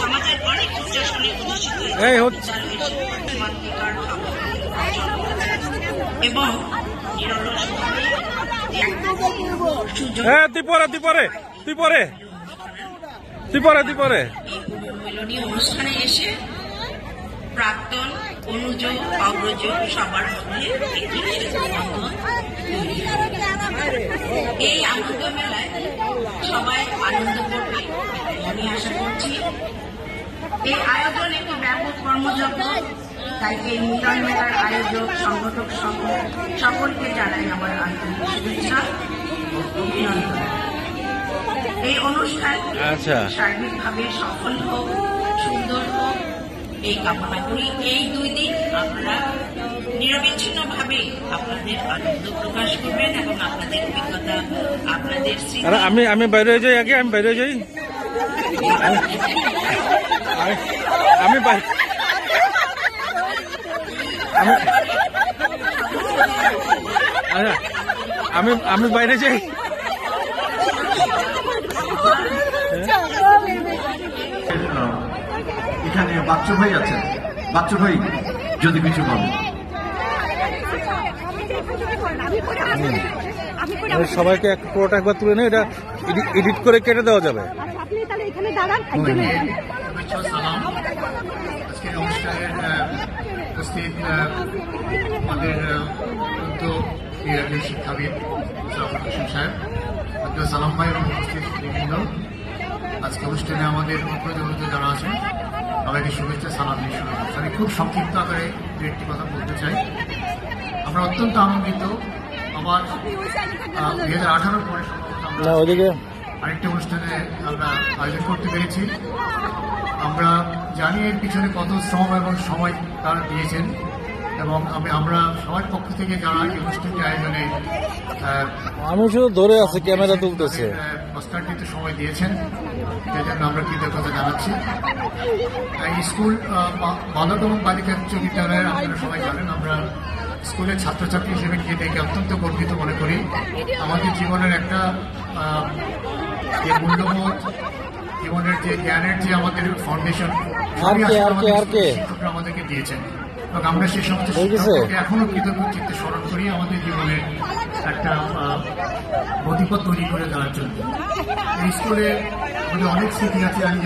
সমাজের অনেক উচ্চাসনে অধিষ্ঠিত এবং মিলনী অনুষ্ঠানে এসে প্রাক্তন অনুজ অগ্রজ সবার মধ্যে এই আনন্দ মেলায় সবাই আনন্দ করবে আমি আশা করছি। এই আয়োজন একটি ব্যাপক কর্মযজ্ঞ, তাই এই মিলন মেলার আয়োজক সংগঠক সকলকে জানাই আমার আন্তরিক শুভেচ্ছা ও অভিনন্দন। এই অনুষ্ঠান সার্বিকভাবে সফল হোক, সুন্দর হোক এই কামনা করি। এই 2 দিন আপনারা নিরবিচ্ছিন্নভাবে আপনাদের আনন্দ প্রকাশ করবেন এবং আপনাদের অভিজ্ঞতা, আপনাদের আমি বাইরে যাই, আগে আমি বাইরে যাই, আমি বাইরে যাই। এখানে বাচ্চু ভাই আছেন, বাচ্চু ভাই যদি কিছু বলেন। সবাইকে পুরোটা একবার তুলে নেই, এটা এডিট করে কেটে দেওয়া যাবে। আজকের অনুষ্ঠানের উপস্থিত আমাদের শিক্ষাবিদ হোসেন সাহেব, আব্দুল সালাম ভাই এবং উপস্থিত বিভিন্ন আজকে অনুষ্ঠানে আমাদের প্রতিনিধি যারা আছেন সবাইকে শুভেচ্ছা সালাম দিয়ে শুরু করছি। আমি খুব সংক্ষিপ্ত আকারে একটি কথা বলতে চাই। আমরা অত্যন্ত আনন্দিত। আবার 2018 পরে আরেকটি অনুষ্ঠানে আমরা আয়োজন করতে পেরেছি। আমরা জানি এর পিছনে কত শ্রম এবং সময় তারা দিয়েছেন এবং আমরা সবার পক্ষ থেকে যারা এই অনুষ্ঠানটি আয়োজনে আমি শুধু ধরে আছি, ক্যামেরা তুলতেছে, প্রস্তাবিত সময় দিয়েছেন, সেই জন্য আমরা কৃতজ্ঞতা জানাচ্ছি। এই স্কুল বালক এবং বালিকা উচ্চ বিদ্যালয়ের আপনারা সবাই জানেন, আমরা স্কুলের ছাত্রছাত্রী হিসেবে গিয়ে দেখে অত্যন্ত গর্বিত মনে করি। আমাদের জীবনের একটা যে মূল্যবোধ, জীবনের যে জ্ঞানের যে আমাদের ফাউন্ডেশন শিক্ষকরা আমাদেরকে দিয়েছেন এবং আমরা সেই সমস্ত শিক্ষককে এখনো কৃতজ্ঞ চিত্তে স্মরণ করি আমাদের জীবনের একটা গতিপথ তৈরি করে দেওয়ার জন্য। এই স্কুলে আমাদের অনেক স্মৃতি আছে।